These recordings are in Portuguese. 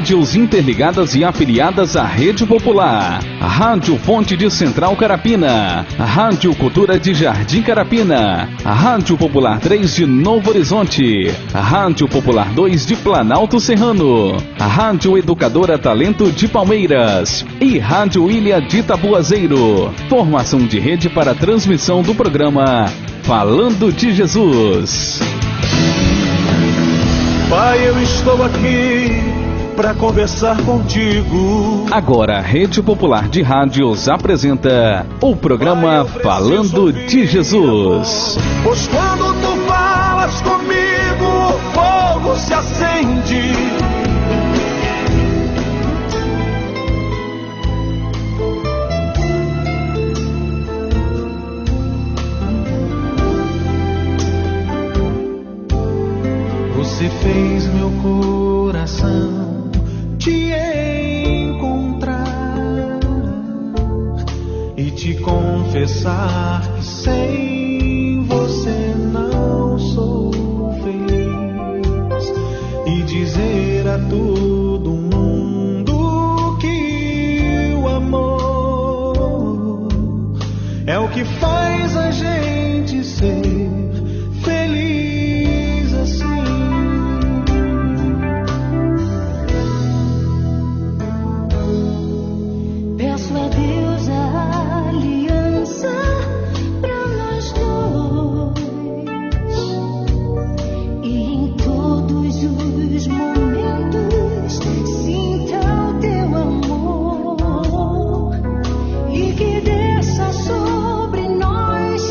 rádios interligadas e afiliadas à Rede Popular. Rádio Fonte de Central Carapina, Rádio Cultura de Jardim Carapina, Rádio Popular 3 de Novo Horizonte, Rádio Popular 2 de Planalto Serrano, Rádio Educadora Talento de Palmeiras e Rádio Ilha de Tabuazeiro. Formação de rede para a transmissão do programa Falando de Jesus. Pai, eu estou aqui para conversar contigo. Agora a Rede Popular de Rádios apresenta o programa Pai, Falando de Jesus. Pois quando tu falas comigo, o fogo se acende. Você fez meu coração te encontrar e te confessar que sem você não sou feliz, e dizer a todo mundo que o amor é o que faz a gente ser feliz assim. Peço a Deus a aliança pra nós dois, e em todos os momentos sinta o teu amor, e que desça sobre nós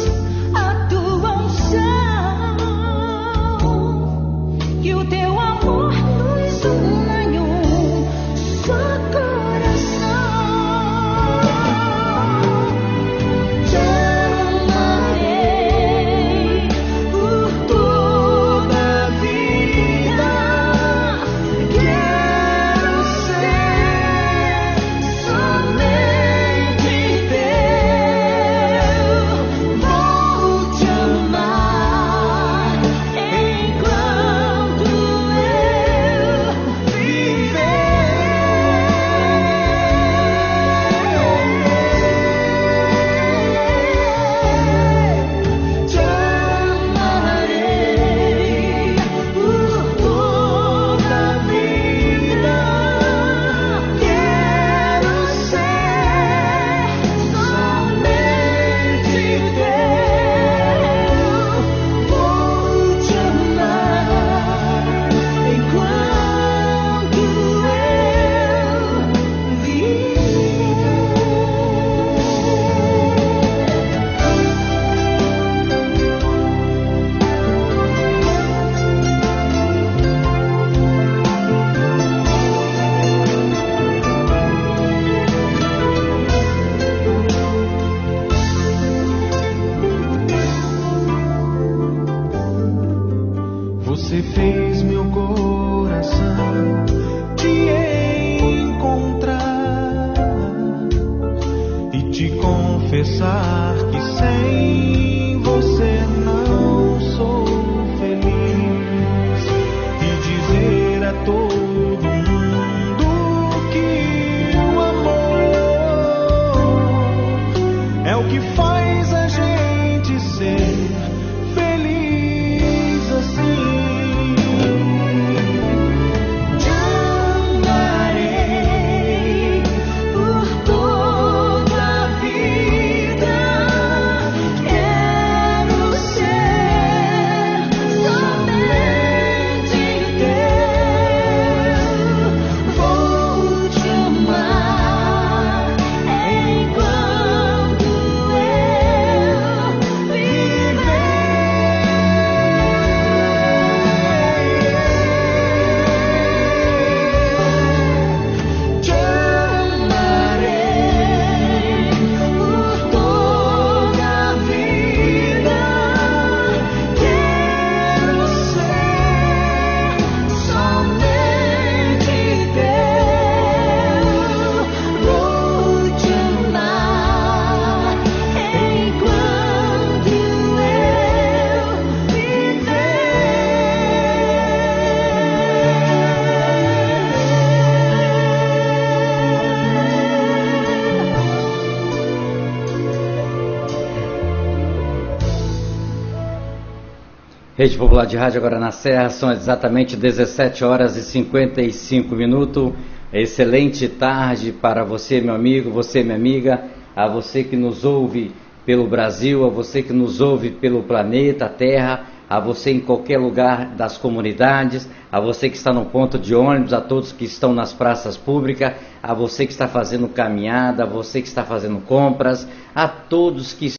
Rede Popular de Rádio agora na Serra, são exatamente 17 horas e 55 minutos. Excelente tarde para você, meu amigo, você, minha amiga, a você que nos ouve pelo Brasil, a você que nos ouve pelo planeta Terra, a você em qualquer lugar das comunidades, a você que está no ponto de ônibus, a todos que estão nas praças públicas, a você que está fazendo caminhada, a você que está fazendo compras, a todos que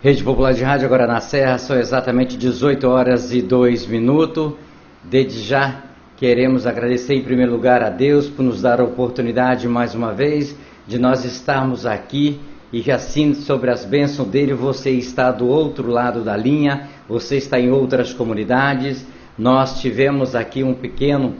Rede Popular de Rádio agora na Serra, são exatamente 18 horas e 2 minutos. Desde já queremos agradecer em primeiro lugar a Deus por nos dar a oportunidade mais uma vez de nós estarmos aqui e assim sobre as bênçãos dele você está do outro lado da linha, você está em outras comunidades. Nós tivemos aqui um pequeno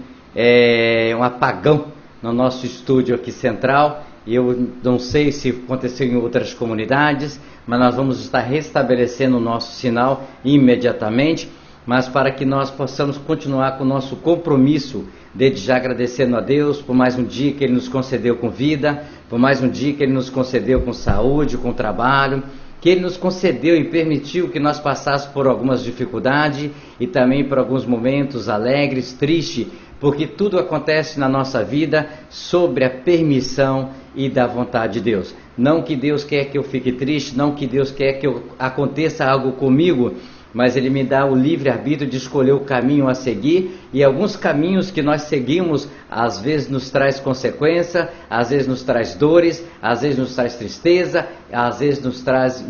um apagão no nosso estúdio aqui central. Eu não sei se aconteceu em outras comunidades, mas nós vamos estar restabelecendo o nosso sinal imediatamente, mas para que nós possamos continuar com o nosso compromisso, desde já agradecendo a Deus por mais um dia que Ele nos concedeu com vida, por mais um dia que Ele nos concedeu com saúde, com trabalho, que Ele nos concedeu e permitiu que nós passássemos por algumas dificuldades e também por alguns momentos alegres, tristes, porque tudo acontece na nossa vida sobre a permissão e da vontade de Deus. Não que Deus quer que eu fique triste, não que Deus quer que aconteça algo comigo, mas Ele me dá o livre-arbítrio de escolher o caminho a seguir, e alguns caminhos que nós seguimos, às vezes nos traz consequência, às vezes nos traz dores, às vezes nos traz tristeza, às vezes nos traz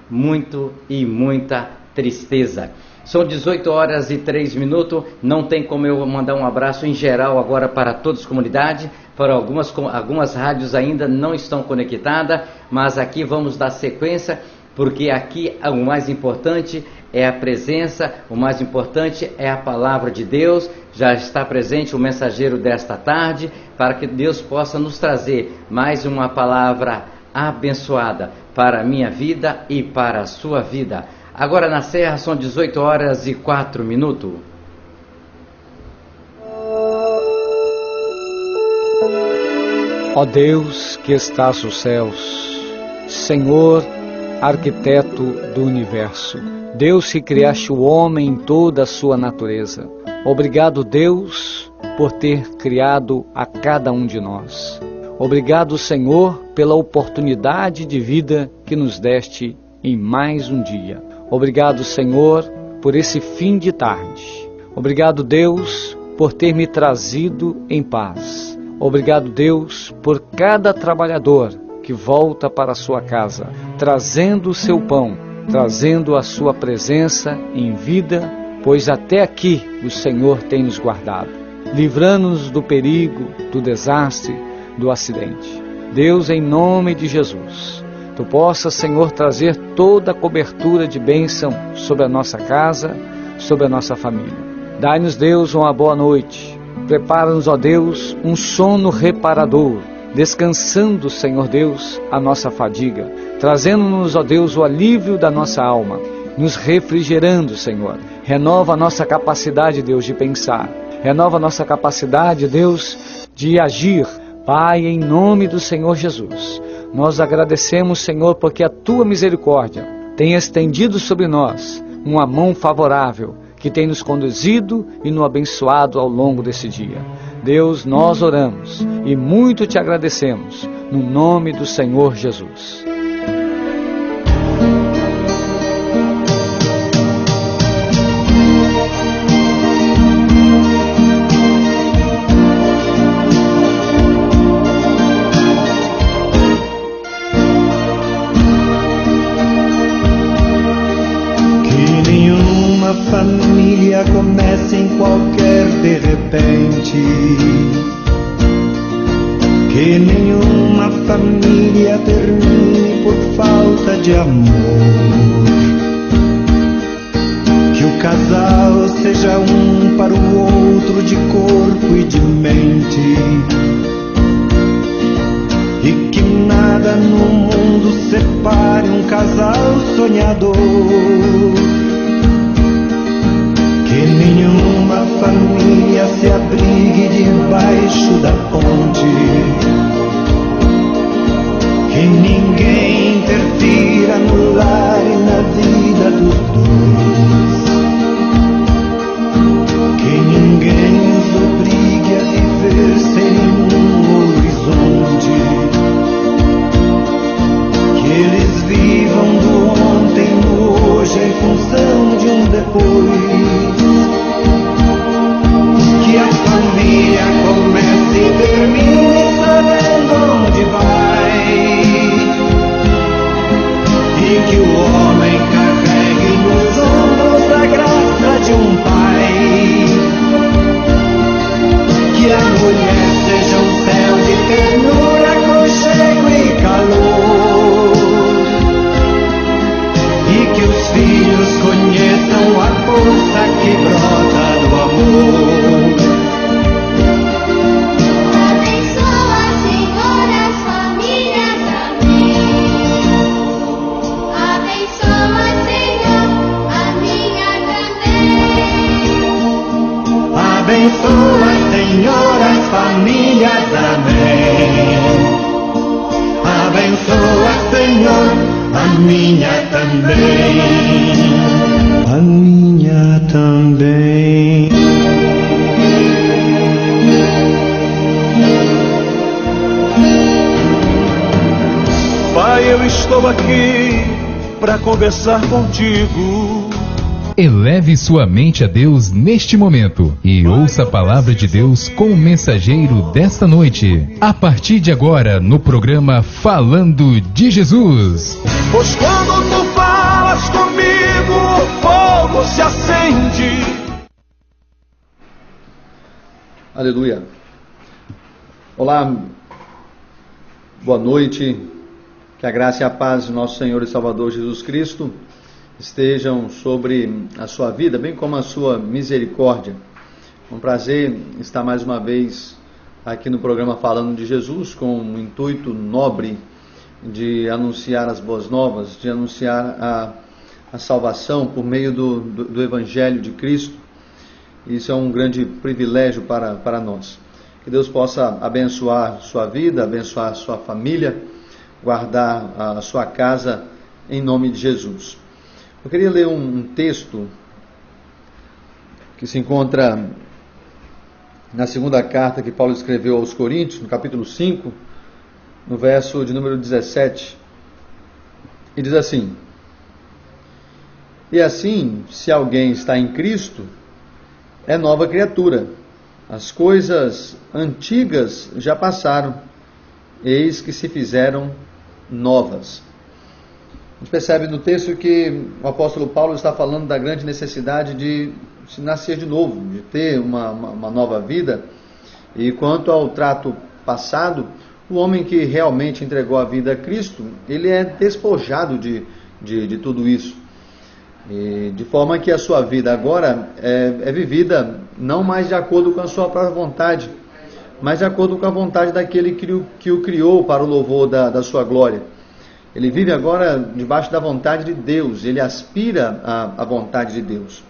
muita tristeza. São 18 horas e 3 minutos, não tem como eu mandar um abraço em geral agora para todas as comunidades, para algumas rádios ainda não estão conectadas, mas aqui vamos dar sequência, porque aqui o mais importante é a presença, o mais importante é a palavra de Deus. Já está presente o mensageiro desta tarde, para que Deus possa nos trazer mais uma palavra abençoada para a minha vida e para a sua vida. Agora na Serra são 18 horas e 4 minutos. Ó Deus que estás nos céus, Senhor, arquiteto do universo, Deus que criaste o homem em toda a sua natureza, obrigado, Deus, por ter criado a cada um de nós. Obrigado, Senhor, pela oportunidade de vida que nos deste em mais um dia. Obrigado, Senhor, por esse fim de tarde. Obrigado, Deus, por ter me trazido em paz. Obrigado, Deus, por cada trabalhador que volta para a sua casa, trazendo o seu pão, trazendo a sua presença em vida, pois até aqui o Senhor tem nos guardado, livrando-nos do perigo, do desastre, do acidente. Deus, em nome de Jesus, Tu possas, Senhor, trazer toda a cobertura de bênção sobre a nossa casa, sobre a nossa família. Dai-nos, Deus, uma boa noite. Prepara-nos, ó Deus, um sono reparador, descansando, Senhor Deus, a nossa fadiga, trazendo-nos, ó Deus, o alívio da nossa alma, nos refrigerando, Senhor. Renova a nossa capacidade, Deus, de pensar. Renova a nossa capacidade, Deus, de agir. Pai, em nome do Senhor Jesus, nós agradecemos, Senhor, porque a Tua misericórdia tem estendido sobre nós uma mão favorável, que tem nos conduzido e nos abençoado ao longo desse dia. Deus, nós oramos e muito Te agradecemos, no nome do Senhor Jesus. Família começa em qualquer de repente, que nenhuma família termine por falta de amor, que o casal seja um para o outro de corpo e de mente, e que nada no mundo separe um casal sonhador. Que nenhuma família se abrigue debaixo da ponte, que ninguém interfira no lar e na vida dos dois, que ninguém os obrigue a viver sem um horizonte, que eles vivam do ontem no hoje em função de um depois, que a família comece e termine sabendo onde vai, e que o homem carregue nos ombros a graça de um pai, que a mulher seja um céu de ternura, aconchego e calor, e que os filhos conheçam a força que brota do amor. Abençoa, Senhor, as famílias, amém. Abençoa, Senhor, a minha também. Abençoa, Senhor, as famílias, amém. Abençoa, Senhor, a minha também. A minha também. Pai, eu estou aqui para conversar contigo. Eleve sua mente a Deus neste momento e ouça a palavra de Deus com o mensageiro desta noite. A partir de agora, no programa Falando de Jesus. Pois quando tu falas comigo, o fogo se acende. Aleluia. Olá, boa noite. Que a graça e a paz do nosso Senhor e Salvador Jesus Cristo estejam sobre a sua vida, bem como a sua misericórdia. É um prazer estar mais uma vez aqui no programa Falando de Jesus, com um intuito nobre de anunciar as boas novas, de anunciar a salvação por meio do Evangelho de Cristo. Isso é um grande privilégio para nós. Que Deus possa abençoar sua vida, abençoar sua família, guardar a sua casa em nome de Jesus. Eu queria ler um texto que se encontra na segunda carta que Paulo escreveu aos Coríntios, no capítulo 5, no verso de número 17, e diz assim: E assim, se alguém está em Cristo, é nova criatura. As coisas antigas já passaram, eis que se fizeram novas. A gente percebe no texto que o apóstolo Paulo está falando da grande necessidade de se nascer de novo, de ter uma nova vida. E quanto ao trato passado, o homem que realmente entregou a vida a Cristo, ele é despojado de tudo isso. E de forma que a sua vida agora é vivida não mais de acordo com a sua própria vontade, mas de acordo com a vontade daquele que o criou para o louvor da sua glória. Ele vive agora debaixo da vontade de Deus, ele aspira à vontade de Deus.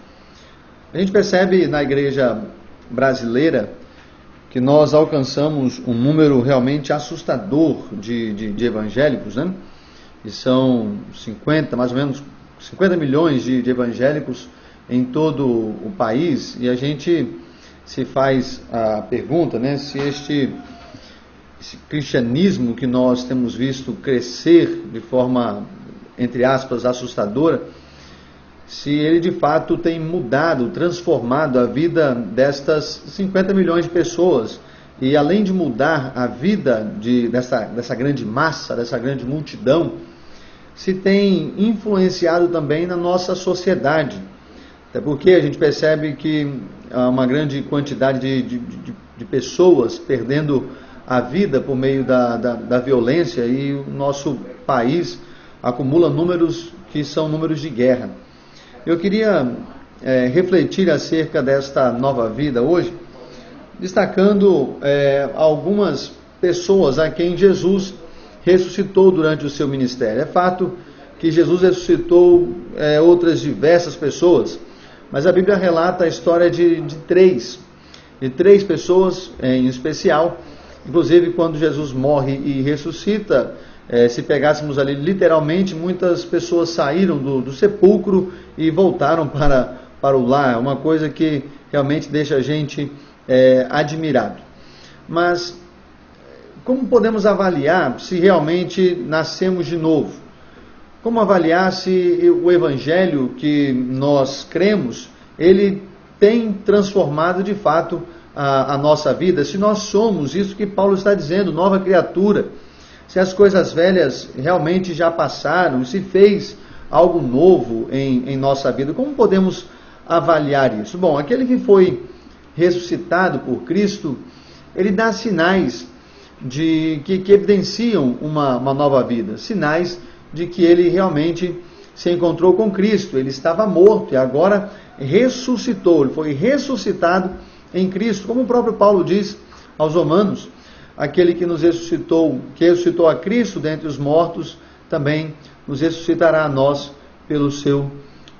A gente percebe na igreja brasileira que nós alcançamos um número realmente assustador de evangélicos, né? E são mais ou menos 50 milhões de evangélicos em todo o país, e a gente se faz a pergunta, né, se esse cristianismo que nós temos visto crescer de forma, entre aspas, assustadora, se ele de fato tem mudado, transformado a vida destas 50 milhões de pessoas, e além de mudar a vida dessa grande massa, dessa grande multidão, se tem influenciado também na nossa sociedade. Até porque a gente percebe que há uma grande quantidade de pessoas perdendo a vida por meio da violência, e o nosso país acumula números que são números de guerra. Eu queria refletir acerca desta nova vida hoje, destacando algumas pessoas a quem Jesus ressuscitou durante o seu ministério. É fato que Jesus ressuscitou outras diversas pessoas, mas a Bíblia relata a história de três pessoas em especial. Inclusive, quando Jesus morre e ressuscita, se pegássemos ali literalmente, muitas pessoas saíram do sepulcro e voltaram para o lar. Uma coisa que realmente deixa a gente admirado. Mas como podemos avaliar se realmente nascemos de novo? Como avaliar se o Evangelho que nós cremos, ele tem transformado de fato a nossa vida? Se nós somos isso que Paulo está dizendo, nova criatura, se as coisas velhas realmente já passaram, se fez algo novo em nossa vida, como podemos avaliar isso? Bom, aquele que foi ressuscitado por Cristo, ele dá sinais que evidenciam uma nova vida, sinais de que ele realmente se encontrou com Cristo. Ele estava morto e agora ressuscitou, ele foi ressuscitado em Cristo, como o próprio Paulo diz aos Romanos: aquele que nos ressuscitou, que ressuscitou a Cristo dentre os mortos, também nos ressuscitará a nós pelo seu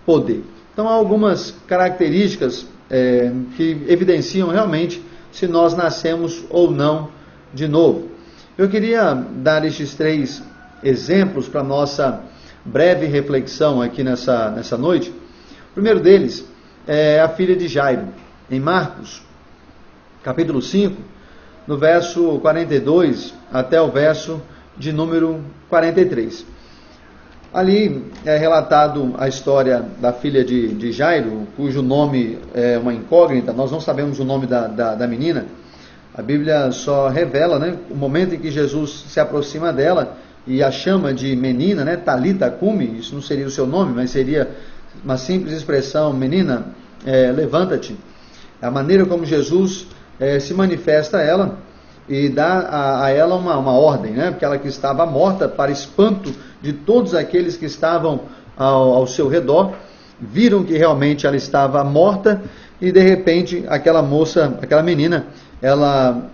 poder. Então há algumas características que evidenciam realmente se nós nascemos ou não de novo. Eu queria dar estes 3 exemplos para nossa breve reflexão aqui nessa noite. O primeiro deles é a filha de Jairo, em Marcos, capítulo 5, no verso 42 até o verso de número 43. Ali é relatado a história da filha de Jairo, cujo nome é uma incógnita. Nós não sabemos o nome da menina. A Bíblia só revela, né, o momento em que Jesus se aproxima dela e a chama de menina, né, Talita Cumi. Isso não seria o seu nome, mas seria uma simples expressão: menina, levanta-te. A maneira como Jesus se manifesta a ela e dá a ela uma ordem, né, porque ela que estava morta, para espanto de todos aqueles que estavam ao seu redor, viram que realmente ela estava morta, e de repente aquela menina, ela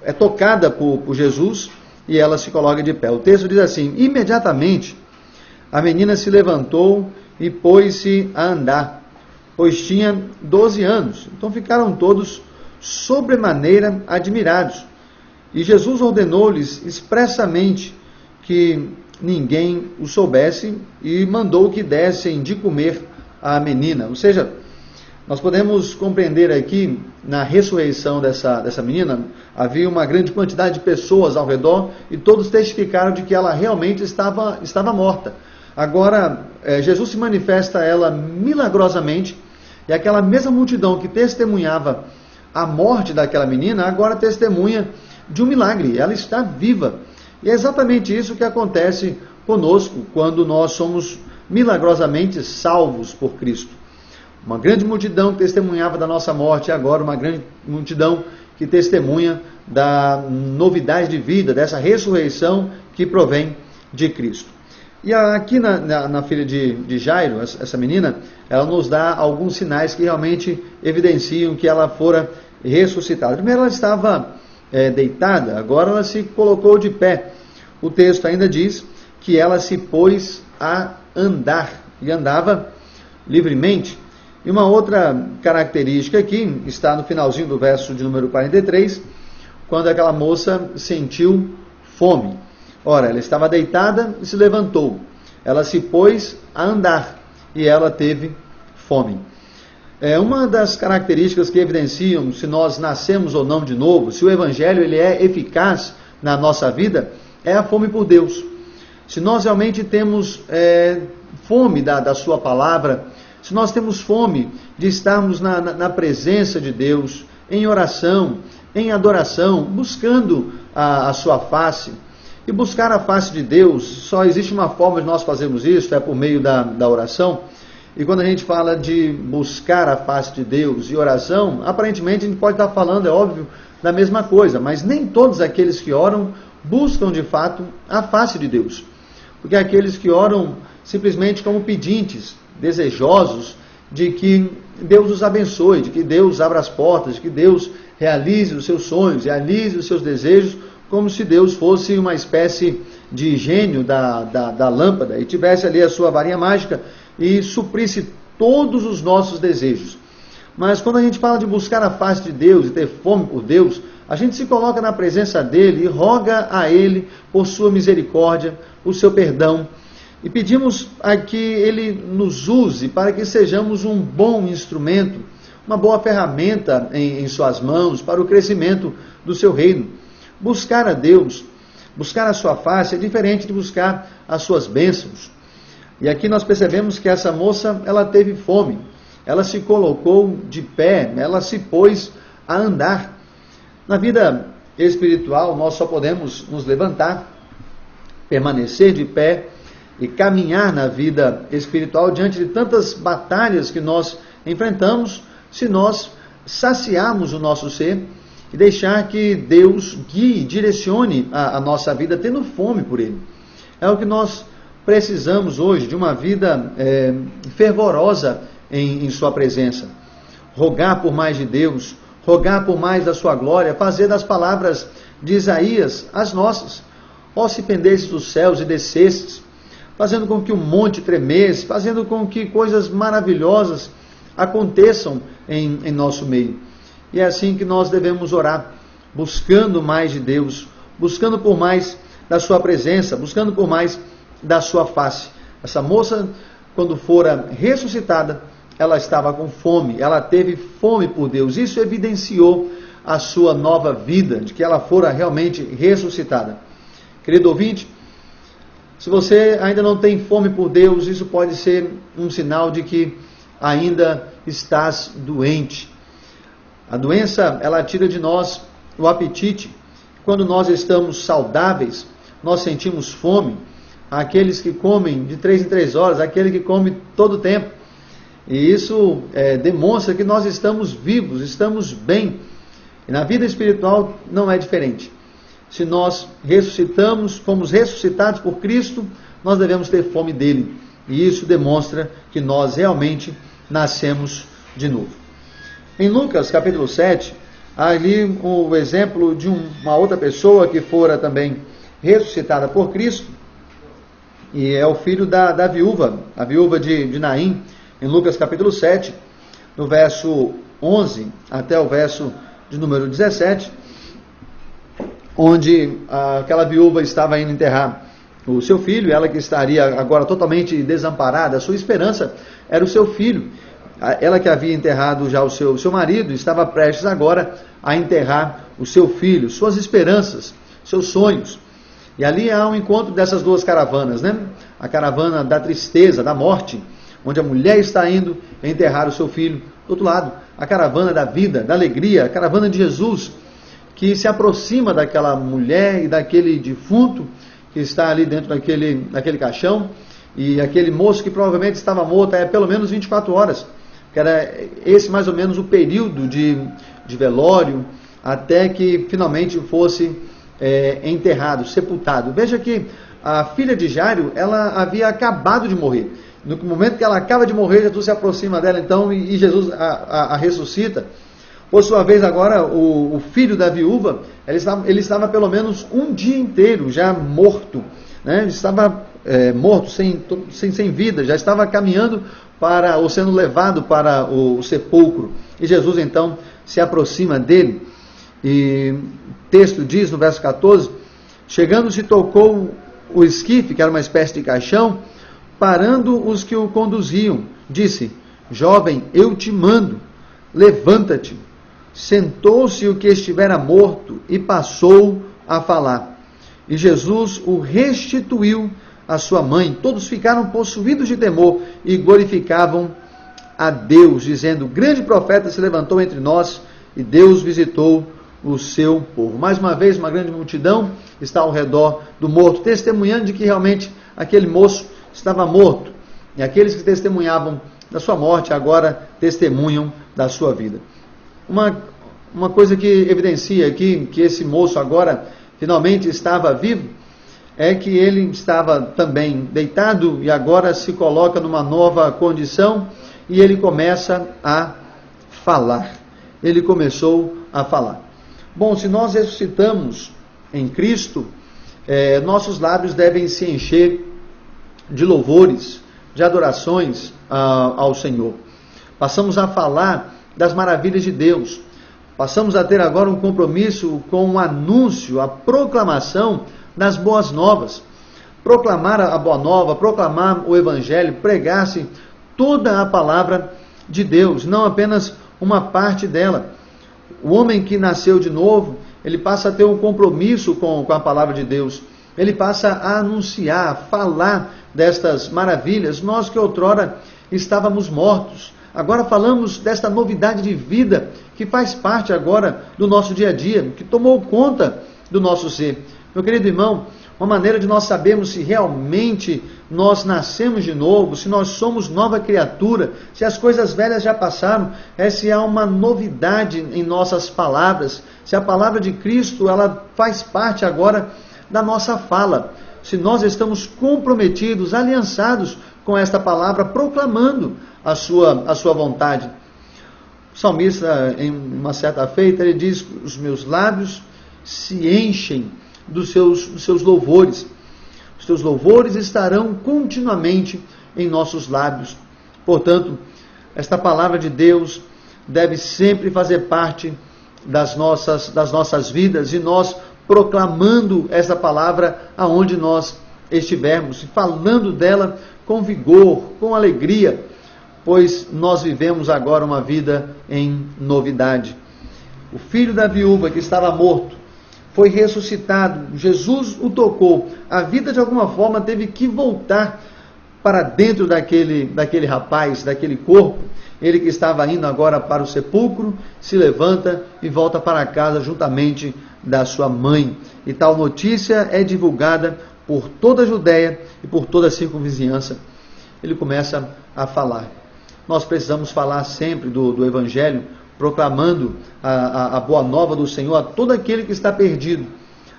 é tocada por Jesus e ela se coloca de pé. O texto diz assim: imediatamente a menina se levantou e pôs-se a andar, pois tinha 12 anos. Então ficaram todos sobremaneira admirados. E Jesus ordenou-lhes expressamente que ninguém o soubesse e mandou que dessem de comer à menina. Ou seja, nós podemos compreender aqui, na ressurreição dessa menina, havia uma grande quantidade de pessoas ao redor e todos testificaram de que ela realmente estava morta. Agora, Jesus se manifesta a ela milagrosamente, e aquela mesma multidão que testemunhava a morte daquela menina, agora testemunha de um milagre. Ela está viva. E é exatamente isso que acontece conosco quando nós somos milagrosamente salvos por Cristo. Uma grande multidão que testemunhava da nossa morte, e agora uma grande multidão que testemunha da novidade de vida, dessa ressurreição que provém de Cristo. E aqui na filha de Jairo, essa menina, ela nos dá alguns sinais que realmente evidenciam que ela fora ressuscitada. Primeiro, ela estava deitada, agora ela se colocou de pé. O texto ainda diz que ela se pôs a andar, e andava livremente. E uma outra característica aqui está no finalzinho do verso de número 43, quando aquela moça sentiu fome. Ora, ela estava deitada e se levantou. Ela se pôs a andar e ela teve fome. Uma das características que evidenciam se nós nascemos ou não de novo, se o Evangelho ele é eficaz na nossa vida, é a fome por Deus. Se nós realmente temos fome da sua palavra, se nós temos fome de estarmos na presença de Deus, em oração, em adoração, buscando a sua face. E buscar a face de Deus, só existe uma forma de nós fazermos isso, é por meio da oração. E quando a gente fala de buscar a face de Deus e oração, aparentemente a gente pode estar falando, é óbvio, da mesma coisa, mas nem todos aqueles que oram buscam de fato a face de Deus. Porque aqueles que oram simplesmente como pedintes, desejosos de que Deus os abençoe, de que Deus abra as portas, de que Deus realize os seus sonhos, realize os seus desejos, como se Deus fosse uma espécie de gênio da lâmpada e tivesse ali a sua varinha mágica e suprisse todos os nossos desejos. Mas quando a gente fala de buscar a face de Deus e ter fome por Deus, a gente se coloca na presença dele e roga a ele por sua misericórdia, por seu perdão. E pedimos a que ele nos use para que sejamos um bom instrumento, uma boa ferramenta em suas mãos para o crescimento do seu reino. Buscar a Deus, buscar a sua face é diferente de buscar as suas bênçãos. E aqui nós percebemos que essa moça, ela teve fome. Ela se colocou de pé, ela se pôs a andar. Na vida espiritual, nós só podemos nos levantar, permanecer de pé e caminhar na vida espiritual diante de tantas batalhas que nós enfrentamos, se nós saciarmos o nosso ser e deixar que Deus guie, direcione a nossa vida, tendo fome por Ele. É o que nós precisamos hoje, de uma vida fervorosa em Sua presença. Rogar por mais de Deus, rogar por mais da Sua glória, fazer das palavras de Isaías as nossas. Ó, se pendesses dos céus e descesses, fazendo com que o monte tremesse, fazendo com que coisas maravilhosas aconteçam em nosso meio. E é assim que nós devemos orar, buscando mais de Deus, buscando por mais da Sua presença, buscando por mais da Sua face. Essa moça, quando fora ressuscitada, ela estava com fome, ela teve fome por Deus. Isso evidenciou a sua nova vida, de que ela fora realmente ressuscitada. Querido ouvinte, se você ainda não tem fome por Deus, isso pode ser um sinal de que ainda estás doente. A doença, ela tira de nós o apetite. Quando nós estamos saudáveis, nós sentimos fome. Aqueles que comem de 3 em 3 horas, aquele que come todo o tempo. E isso demonstra que nós estamos vivos, estamos bem. E na vida espiritual não é diferente. Se nós ressuscitamos, fomos ressuscitados por Cristo, nós devemos ter fome dele. E isso demonstra que nós realmente nascemos de novo. Em Lucas capítulo 7, há ali o exemplo de uma outra pessoa que fora também ressuscitada por Cristo. E é o filho da viúva, a viúva de Naim, em Lucas capítulo 7, no verso 11 até o verso de número 17, onde aquela viúva estava indo enterrar o seu filho, ela que estaria agora totalmente desamparada, a sua esperança era o seu filho. Ela que havia enterrado já o seu marido, estava prestes agora a enterrar o seu filho, suas esperanças, seus sonhos. E ali há um encontro dessas duas caravanas, né? A caravana da tristeza, da morte, onde a mulher está indo enterrar o seu filho. Do outro lado, a caravana da vida, da alegria, a caravana de Jesus, que se aproxima daquela mulher e daquele defunto que está ali dentro daquele caixão, e aquele moço que provavelmente estava morto há pelo menos 24 horas, que era esse mais ou menos o período de velório, até que finalmente fosse enterrado, sepultado. Veja que a filha de Jairo, ela havia acabado de morrer. No momento que ela acaba de morrer, Jesus se aproxima dela então e Jesus a ressuscita. Por sua vez agora, o filho da viúva, ele estava pelo menos um dia inteiro já morto, né? Estava morto, sem vida, já estava caminhando ou sendo levado para o sepulcro. E Jesus então se aproxima dele. E o texto diz no verso 14: chegando-se, tocou o esquife, que era uma espécie de caixão, parando os que o conduziam, disse: jovem, eu te mando, levanta-te. Sentou-se o que estivera morto e passou a falar. E Jesus o restituiu à sua mãe. Todos ficaram possuídos de temor e glorificavam a Deus, dizendo: grande profeta se levantou entre nós e Deus visitou o seu povo. Mais uma vez, uma grande multidão está ao redor do morto, testemunhando de que realmente aquele moço estava morto. E aqueles que testemunhavam da sua morte agora testemunham da sua vida. Uma coisa que evidencia aqui que esse moço agora finalmente estava vivo, é que ele estava também deitado e agora se coloca numa nova condição e ele começa a falar. Ele começou a falar. Bom, se nós ressuscitamos em Cristo, nossos lábios devem se encher de louvores, de adorações ao Senhor. Passamos a falar das maravilhas de Deus. Passamos a ter agora um compromisso com o anúncio, a proclamação das boas novas. Proclamar a boa nova, proclamar o Evangelho, pregar-se toda a palavra de Deus, não apenas uma parte dela. O homem que nasceu de novo, ele passa a ter um compromisso com a palavra de Deus. Ele passa a anunciar, a falar destas maravilhas. Nós que outrora estávamos mortos, agora falamos desta novidade de vida que faz parte agora do nosso dia a dia, que tomou conta do nosso ser. Meu querido irmão, uma maneira de nós sabermos se realmente nós nascemos de novo, se nós somos nova criatura, se as coisas velhas já passaram, é se há uma novidade em nossas palavras, se a palavra de Cristo ela faz parte agora da nossa fala, se nós estamos comprometidos, aliançados com esta palavra, proclamando a sua vontade. O salmista, em uma certa feita, ele diz: os meus lábios se enchem dos seus louvores. Os teus louvores estarão continuamente em nossos lábios. Portanto, esta palavra de Deus deve sempre fazer parte das nossas vidas, e nós proclamando essa palavra aonde nós estivermos, falando dela com vigor, com alegria, pois nós vivemos agora uma vida em novidade. O filho da viúva que estava morto foi ressuscitado, Jesus o tocou, a vida de alguma forma teve que voltar para dentro daquele rapaz, daquele corpo. Ele que estava indo agora para o sepulcro, se levanta e volta para casa juntamente da sua mãe. E tal notícia é divulgada por toda a Judéia e por toda a circunvizinhança. Ele começa a falar. Nós precisamos falar sempre do Evangelho, proclamando a boa nova do Senhor a todo aquele que está perdido,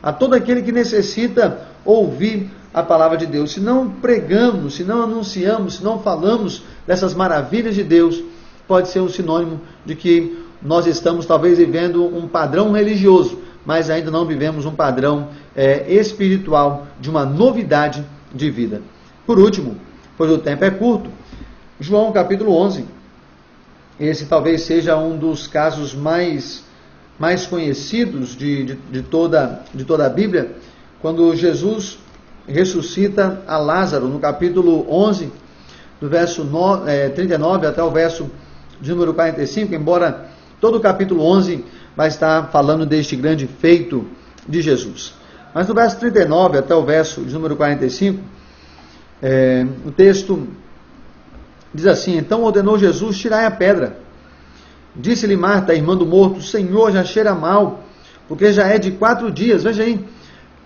a todo aquele que necessita ouvir a palavra de Deus. Se não pregamos, se não anunciamos, se não falamos dessas maravilhas de Deus, pode ser um sinônimo de que nós estamos talvez vivendo um padrão religioso, mas ainda não vivemos um padrão espiritual de uma novidade de vida. Por último, pois o tempo é curto, João capítulo 11. Esse talvez seja um dos casos mais conhecidos de toda a Bíblia, quando Jesus ressuscita a Lázaro, no capítulo 11, do verso 39 até o verso de número 45, embora todo o capítulo 11 vai estar falando deste grande feito de Jesus. Mas do verso 39 até o verso de número 45, o texto diz assim: então ordenou Jesus: tirai a pedra. Disse-lhe Marta, irmã do morto: Senhor, já cheira mal, porque já é de 4 dias. Veja aí,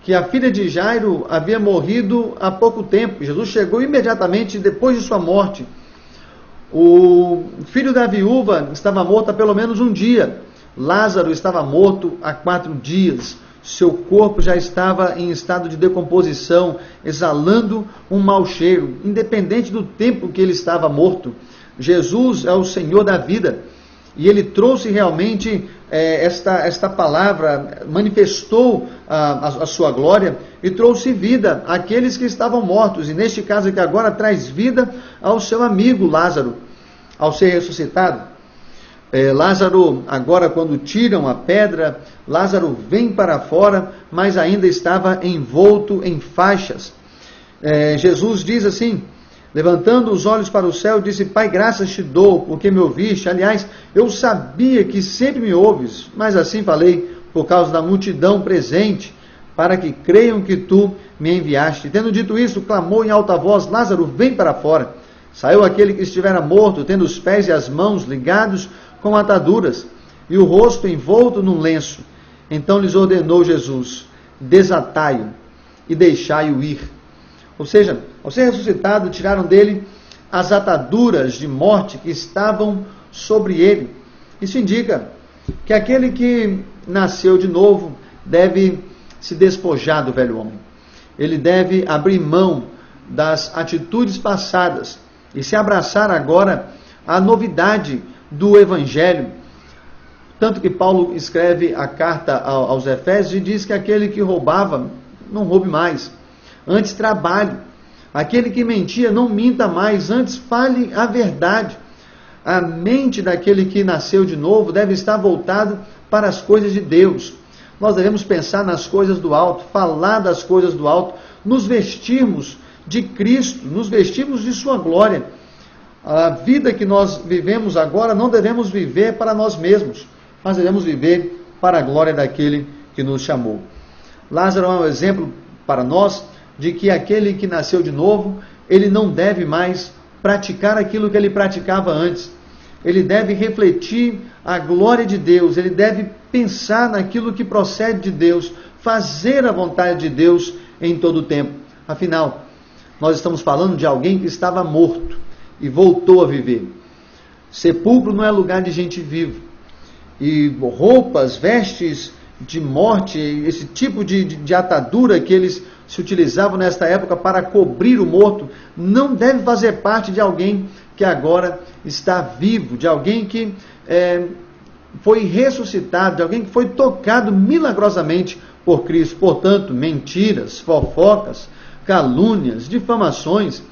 que a filha de Jairo havia morrido há pouco tempo. Jesus chegou imediatamente depois de sua morte. O filho da viúva estava morto há pelo menos um dia. Lázaro estava morto há 4 dias. Seu corpo já estava em estado de decomposição, exalando um mau cheiro, independente do tempo que ele estava morto. Jesus é o Senhor da vida, e ele trouxe realmente esta palavra, manifestou a sua glória e trouxe vida àqueles que estavam mortos, e neste caso aqui agora traz vida ao seu amigo Lázaro, ao ser ressuscitado. Lázaro, agora quando tiram a pedra, Lázaro vem para fora, mas ainda estava envolto em faixas. Jesus diz assim, levantando os olhos para o céu, disse: Pai, graças te dou, porque me ouviste. Aliás, eu sabia que sempre me ouves, mas assim falei por causa da multidão presente, para que creiam que tu me enviaste. Tendo dito isso, clamou em alta voz: Lázaro, vem para fora. Saiu aquele que estivera morto, tendo os pés e as mãos ligados com ataduras, e o rosto envolto num lenço. Então lhes ordenou Jesus: desatai-o e deixai-o ir. Ou seja, ao ser ressuscitado, tiraram dele as ataduras de morte que estavam sobre ele. Isso indica que aquele que nasceu de novo deve se despojar do velho homem. Ele deve abrir mão das atitudes passadas e se abraçar agora à novidade do Evangelho. Tanto que Paulo escreve a carta aos Efésios e diz que aquele que roubava, não roube mais. Antes trabalhe, Aquele que mentia, não minta mais, antes fale a verdade. A mente daquele que nasceu de novo deve estar voltado para as coisas de Deus. Nós devemos pensar nas coisas do alto, falar das coisas do alto, nos vestirmos de Cristo, nos vestirmos de sua glória. A vida que nós vivemos agora não devemos viver para nós mesmos, mas devemos viver para a glória daquele que nos chamou. Lázaro é um exemplo para nós de que aquele que nasceu de novo, ele não deve mais praticar aquilo que ele praticava antes. Ele deve refletir a glória de Deus, ele deve pensar naquilo que procede de Deus, fazer a vontade de Deus em todo o tempo. Afinal, nós estamos falando de alguém que estava morto e voltou a viver. Sepulcro não é lugar de gente viva. E roupas, vestes de morte, esse tipo de atadura que eles se utilizavam nesta época para cobrir o morto, não deve fazer parte de alguém que agora está vivo, de alguém que foi ressuscitado, de alguém que foi tocado milagrosamente por Cristo. Portanto, mentiras, fofocas, calúnias, difamações,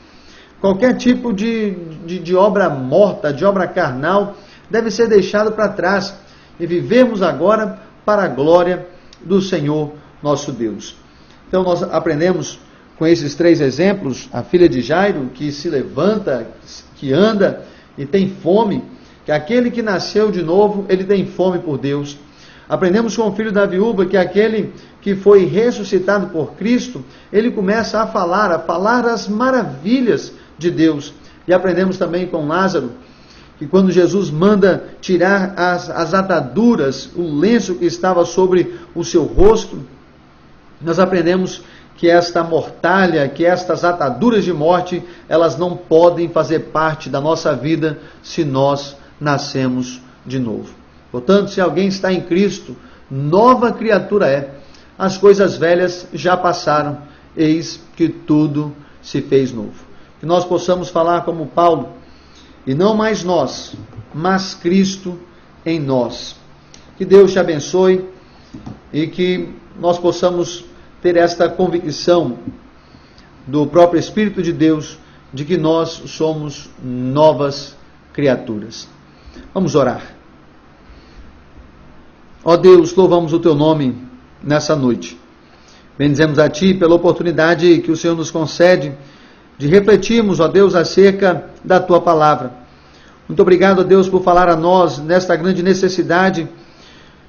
qualquer tipo de obra morta, de obra carnal, deve ser deixado para trás e vivemos agora para a glória do Senhor nosso Deus. Então nós aprendemos com esses 3 exemplos, a filha de Jairo, que se levanta, que anda e tem fome, que aquele que nasceu de novo, ele tem fome por Deus. Aprendemos com o filho da viúva, que aquele que foi ressuscitado por Cristo, ele começa a falar as maravilhas de Deus. E aprendemos também com Lázaro, que quando Jesus manda tirar as ataduras, o lenço que estava sobre o seu rosto, nós aprendemos que esta mortalha, que estas ataduras de morte, elas não podem fazer parte da nossa vida se nós nascemos de novo. Portanto, se alguém está em Cristo, nova criatura é. As coisas velhas já passaram, eis que tudo se fez novo. Que nós possamos falar como Paulo, e não mais nós, mas Cristo em nós. Que Deus te abençoe e que nós possamos ter esta convicção do próprio Espírito de Deus de que nós somos novas criaturas. Vamos orar. Ó Deus, louvamos o Teu nome nessa noite. Bendizemos a Ti pela oportunidade que o Senhor nos concede de refletirmos, ó Deus, acerca da Tua palavra. Muito obrigado, ó Deus, por falar a nós nesta grande necessidade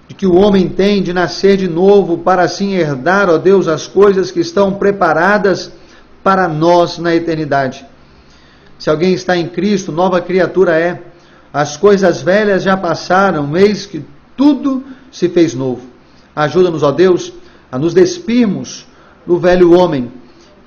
de que o homem tem de nascer de novo para assim herdar, ó Deus, as coisas que estão preparadas para nós na eternidade. Se alguém está em Cristo, nova criatura é. As coisas velhas já passaram, eis que tudo se fez novo. Ajuda-nos, ó Deus, a nos despirmos do velho homem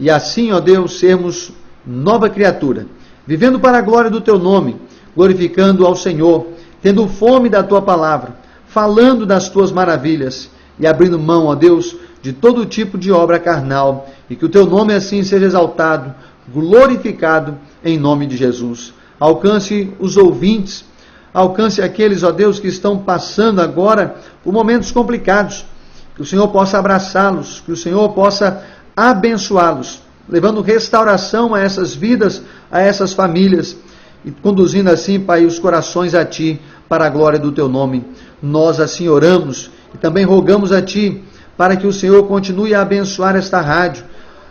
e assim, ó Deus, sermos nova criatura, vivendo para a glória do Teu nome, glorificando ao Senhor, tendo fome da Tua palavra, falando das Tuas maravilhas e abrindo mão, ó Deus, de todo tipo de obra carnal, e que o Teu nome assim seja exaltado, glorificado em nome de Jesus. Alcance os ouvintes, alcance aqueles, ó Deus, que estão passando agora por momentos complicados, que o Senhor possa abraçá-los, que o Senhor possa abençoá-los, levando restauração a essas vidas, a essas famílias, e conduzindo assim, Pai, os corações a Ti, para a glória do Teu nome. Nós assim oramos e também rogamos a Ti, para que o Senhor continue a abençoar esta rádio.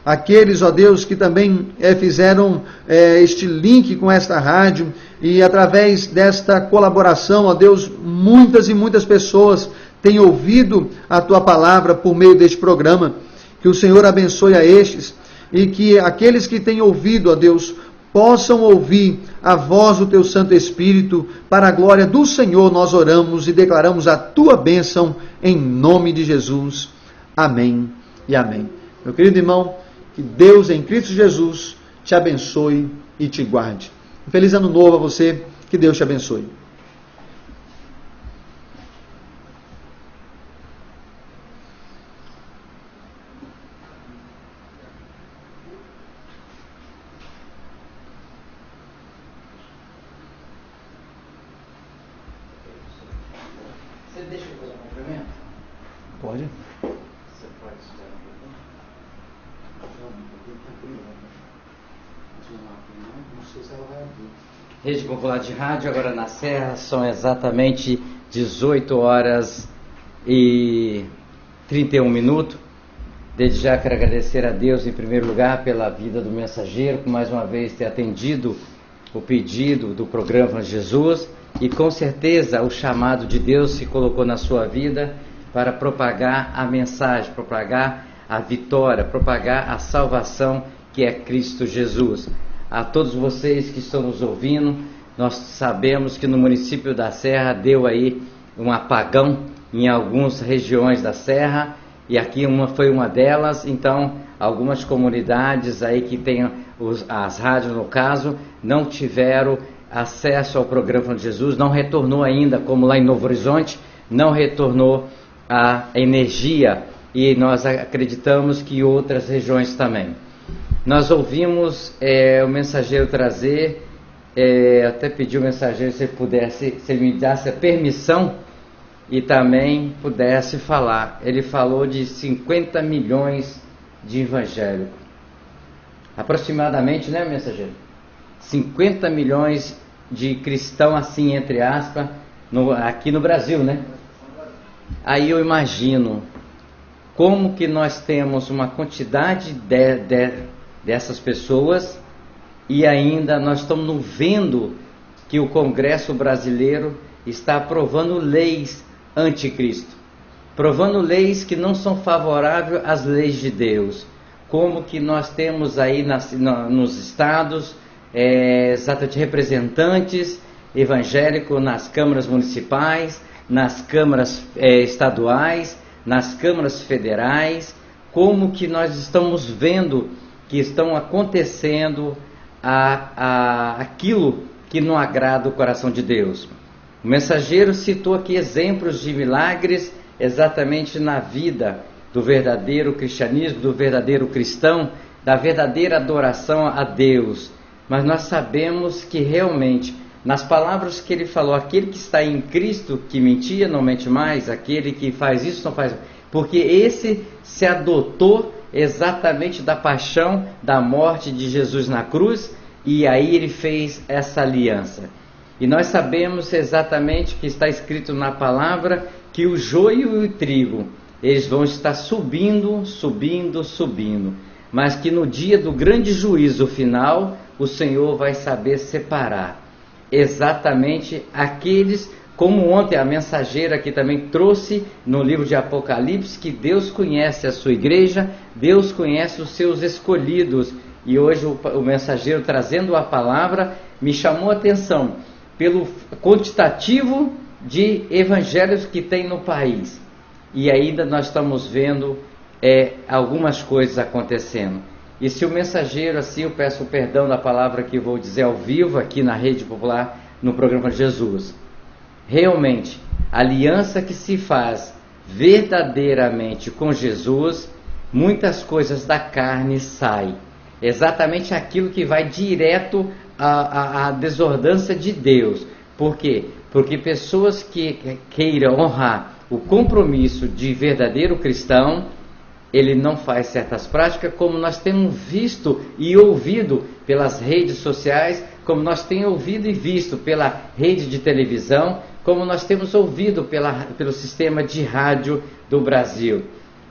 Aqueles, ó Deus, que também fizeram este link com esta rádio, e através desta colaboração, ó Deus, muitas e muitas pessoas têm ouvido a Tua palavra por meio deste programa. Que o Senhor abençoe a estes, e que aqueles que têm ouvido, ó Deus, possam ouvir a voz do Teu Santo Espírito. Para a glória do Senhor nós oramos e declaramos a Tua bênção em nome de Jesus. Amém e amém. Meu querido irmão, que Deus em Cristo Jesus te abençoe e te guarde. Um feliz ano novo a você, que Deus te abençoe. Você deixa eu fazer um cumprimento? Pode? Você pode esperar um pouquinho? Rede Popular de Rádio, agora na Serra, são exatamente 18 horas e 31 minutos. Desde já quero agradecer a Deus em primeiro lugar pela vida do mensageiro, por mais uma vez ter atendido o pedido do programa Jesus, e com certeza o chamado de Deus se colocou na sua vida para propagar a mensagem, propagar a vitória, propagar a salvação que é Cristo Jesus. A todos vocês que estão nos ouvindo, nós sabemos que no município da Serra deu aí um apagão em algumas regiões da Serra, e aqui foi uma delas. Então algumas comunidades aí que tem as rádios, no caso, não tiveram acesso ao programa de Jesus, não retornou ainda, como lá em Novo Horizonte, não retornou a energia, e nós acreditamos que outras regiões também. Nós ouvimos o mensageiro trazer, até pedi o mensageiro se ele me desse a permissão e também pudesse falar. Ele falou de 50 milhões de evangélicos, aproximadamente, né, mensageiro? 50 milhões de cristãos, assim, entre aspas, aqui no Brasil, né? Aí eu imagino como que nós temos uma quantidade dessas pessoas, e ainda nós estamos vendo que o Congresso brasileiro está aprovando leis anticristo, aprovando leis que não são favoráveis às leis de Deus, como que nós temos aí nos estados exatamente representantes evangélicos nas câmaras municipais, nas câmaras estaduais, nas câmaras federais, como que nós estamos vendo que estão acontecendo aquilo que não agrada o coração de Deus. O mensageiro citou aqui exemplos de milagres exatamente na vida do verdadeiro cristianismo, do verdadeiro cristão, da verdadeira adoração a Deus. Mas nós sabemos que realmente, nas palavras que ele falou, aquele que está em Cristo, que mentia, não mente mais, aquele que faz isso, não faz, porque esse se adotou exatamente da paixão, da morte de Jesus na cruz, e aí ele fez essa aliança. E nós sabemos exatamente que está escrito na palavra que o joio e o trigo, eles vão estar subindo, subindo, subindo, mas que no dia do grande juízo final, o Senhor vai saber separar exatamente aqueles, como ontem a mensageira aqui também trouxe no livro de Apocalipse, que Deus conhece a sua igreja, Deus conhece os seus escolhidos. E hoje o mensageiro, trazendo a palavra, me chamou a atenção pelo quantitativo de evangelhos que tem no país, e ainda nós estamos vendo algumas coisas acontecendo. E se o mensageiro, assim, eu peço o perdão da palavra que vou dizer ao vivo aqui na Rede Popular, no programa de Jesus, realmente, a aliança que se faz verdadeiramente com Jesus, muitas coisas da carne saem, exatamente aquilo que vai direto à desordância de Deus. Por quê? Porque pessoas que queiram honrar o compromisso de verdadeiro cristão, ele não faz certas práticas, como nós temos visto e ouvido pelas redes sociais, como nós temos ouvido e visto pela rede de televisão, como nós temos ouvido pelo sistema de rádio do Brasil.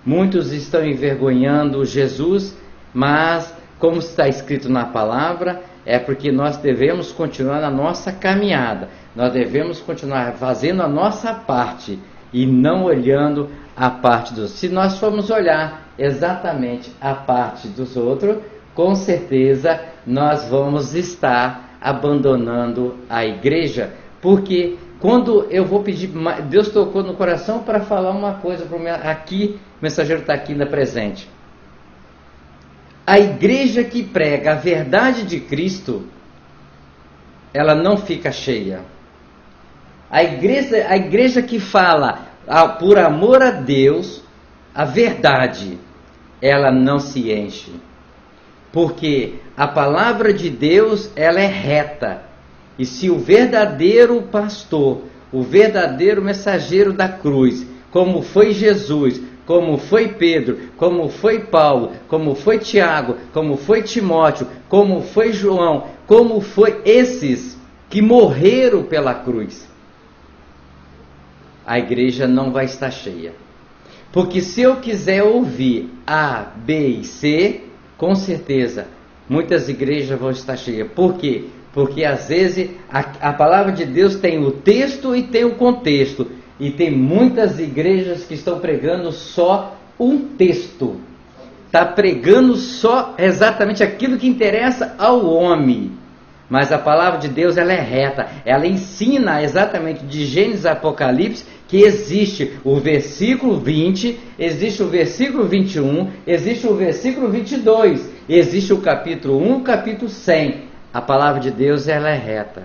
Muitos estão envergonhando Jesus, mas, como está escrito na palavra, é porque nós devemos continuar na nossa caminhada, nós devemos continuar fazendo a nossa parte e não olhando a parte dos outros. Se nós formos olhar exatamente a parte dos outros, com certeza nós vamos estar abandonando a igreja, porque quando eu vou pedir, Deus tocou no coração para falar uma coisa para aqui, o mensageiro está aqui ainda presente. A igreja que prega a verdade de Cristo, ela não fica cheia. A igreja que fala por amor a Deus, a verdade, ela não se enche. Porque a palavra de Deus, ela é reta. E se o verdadeiro pastor, o verdadeiro mensageiro da cruz, como foi Jesus, como foi Pedro, como foi Paulo, como foi Tiago, como foi Timóteo, como foi João, como foi esses que morreram pela cruz, a igreja não vai estar cheia. Porque se eu quiser ouvir A, B e C, com certeza muitas igrejas vão estar cheias. Por quê? Porque às vezes a palavra de Deus tem o texto e tem o contexto. E tem muitas igrejas que estão pregando só um texto. Está pregando só exatamente aquilo que interessa ao homem. Mas a palavra de Deus, ela é reta. Ela ensina exatamente de Gênesis a Apocalipse que existe o versículo 20, existe o versículo 21, existe o versículo 22, existe o capítulo 1, o capítulo 100. A palavra de Deus, ela é reta.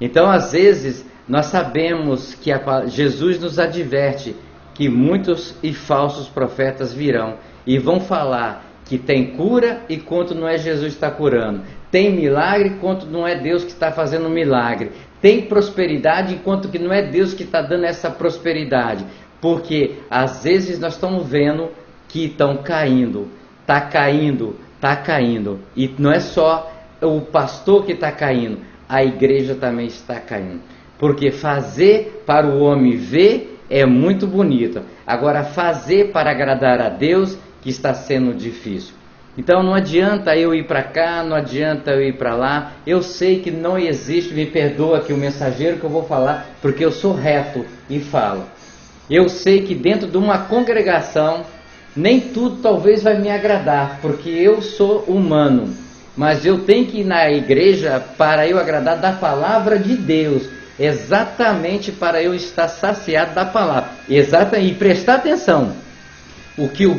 Então, às vezes, nós sabemos que Jesus nos adverte que muitos e falsos profetas virão e vão falar que tem cura e quanto não é Jesus que está curando. Tem milagre enquanto não é Deus que está fazendo milagre. Tem prosperidade enquanto que não é Deus que está dando essa prosperidade. Porque às vezes nós estamos vendo que estão caindo. Está caindo, está caindo. E não é só o pastor que está caindo. A igreja também está caindo. Porque fazer para o homem ver é muito bonito. Agora fazer para agradar a Deus que está sendo difícil. Então não adianta eu ir para cá, não adianta eu ir para lá. Eu sei que não existe, me perdoa aqui o mensageiro que eu vou falar, porque eu sou reto e falo. Eu sei que dentro de uma congregação, nem tudo talvez vai me agradar, porque eu sou humano. Mas eu tenho que ir na igreja para eu agradar da palavra de Deus, exatamente para eu estar saciado da palavra. Exatamente, e prestar atenção. O que o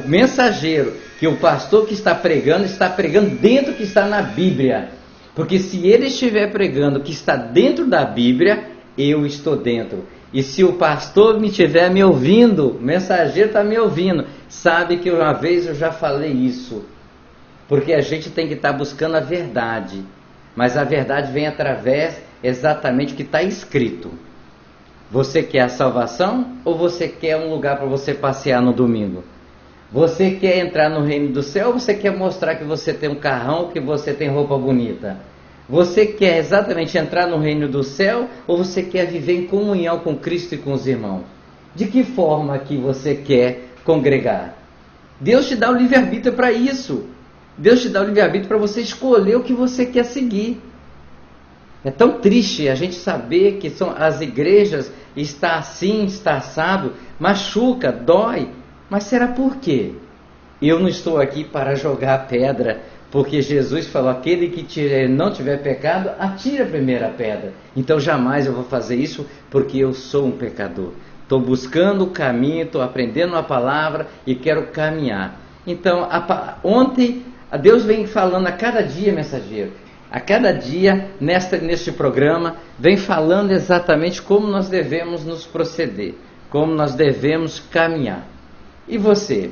mensageiro, que o pastor que está pregando dentro do que está na Bíblia. Porque se ele estiver pregando o que está dentro da Bíblia, eu estou dentro. E se o pastor estiver me ouvindo, o mensageiro está me ouvindo, sabe que uma vez eu já falei isso. Porque a gente tem que estar buscando a verdade. Mas a verdade vem através exatamente do que está escrito. Você quer a salvação ou você quer um lugar para você passear no domingo? Você quer entrar no reino do céu ou você quer mostrar que você tem um carrão, que você tem roupa bonita? Você quer exatamente entrar no reino do céu ou você quer viver em comunhão com Cristo e com os irmãos? De que forma que você quer congregar? Deus te dá o livre-arbítrio para isso. Deus te dá o livre-arbítrio para você escolher o que você quer seguir. É tão triste a gente saber que as igrejas está assim, está assado, machuca, dói. Mas será por quê? Eu não estou aqui para jogar pedra, porque Jesus falou, aquele que não tiver pecado, atire a primeira pedra. Então jamais eu vou fazer isso, porque eu sou um pecador. Estou buscando o caminho, estou aprendendo a palavra e quero caminhar. Então, ontem, Deus vem falando a cada dia, mensageiro, a cada dia, neste programa, vem falando exatamente como nós devemos nos proceder, como nós devemos caminhar. E você?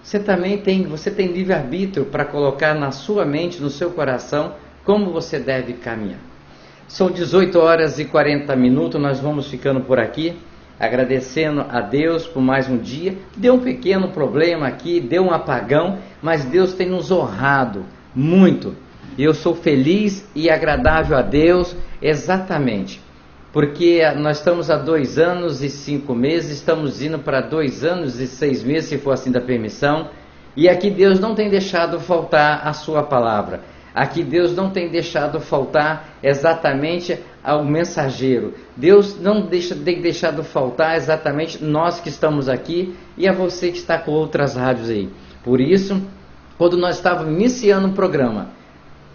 Você também tem livre-arbítrio para colocar na sua mente, no seu coração, como você deve caminhar. São 18 horas e 40 minutos, nós vamos ficando por aqui, agradecendo a Deus por mais um dia. Deu um pequeno problema aqui, deu um apagão, mas Deus tem nos honrado muito. E eu sou feliz e agradável a Deus, exatamente, porque nós estamos há 2 anos e 5 meses, estamos indo para 2 anos e 6 meses, se for assim da permissão, e aqui Deus não tem deixado faltar a sua palavra, aqui Deus não tem deixado faltar exatamente ao mensageiro, Deus não tem deixado faltar exatamente nós que estamos aqui e a você que está com outras rádios aí. Por isso, quando nós estávamos iniciando o programa,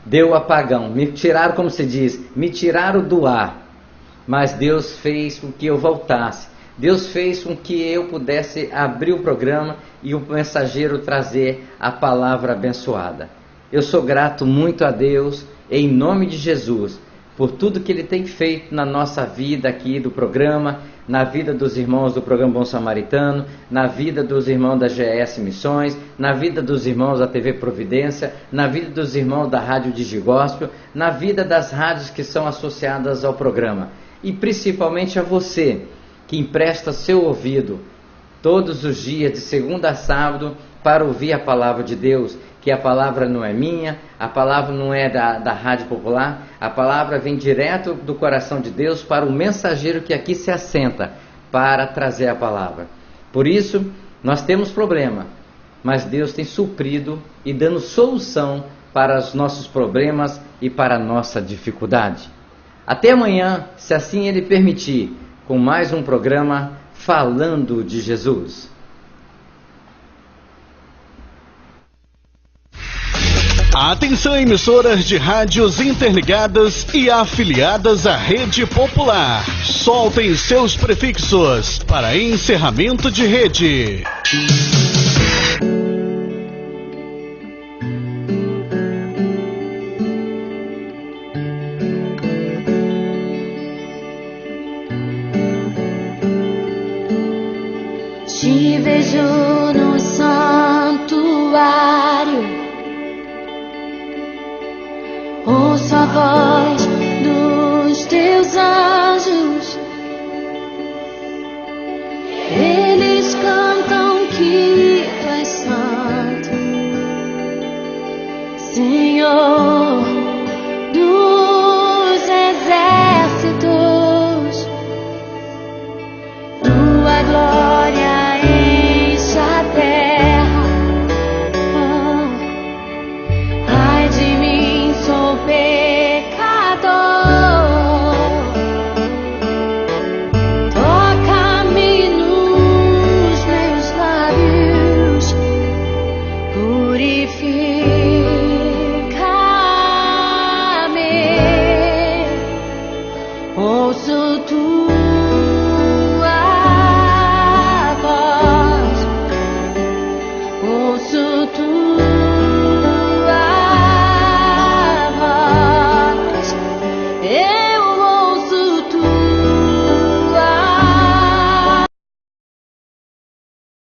deu apagão, me tiraram, como se diz, me tiraram do ar. Mas Deus fez com que eu voltasse. Deus fez com que eu pudesse abrir o programa e o mensageiro trazer a palavra abençoada. Eu sou grato muito a Deus, em nome de Jesus, por tudo que Ele tem feito na nossa vida aqui do programa, na vida dos irmãos do programa Bom Samaritano, na vida dos irmãos da GS Missões, na vida dos irmãos da TV Providência, na vida dos irmãos da Rádio Digigóspel, na vida das rádios que são associadas ao programa. E principalmente a você, que empresta seu ouvido todos os dias, de segunda a sábado, para ouvir a palavra de Deus, que a palavra não é minha, a palavra não é da Rádio Popular, a palavra vem direto do coração de Deus para o mensageiro que aqui se assenta para trazer a palavra. Por isso, nós temos problema, mas Deus tem suprido e dando solução para os nossos problemas e para a nossa dificuldade. Até amanhã, se assim Ele permitir, com mais um programa Falando de Jesus. Atenção, emissoras de rádios interligadas e afiliadas à Rede Popular. Soltem seus prefixos para encerramento de rede. Te vejo no santuário, ouço a voz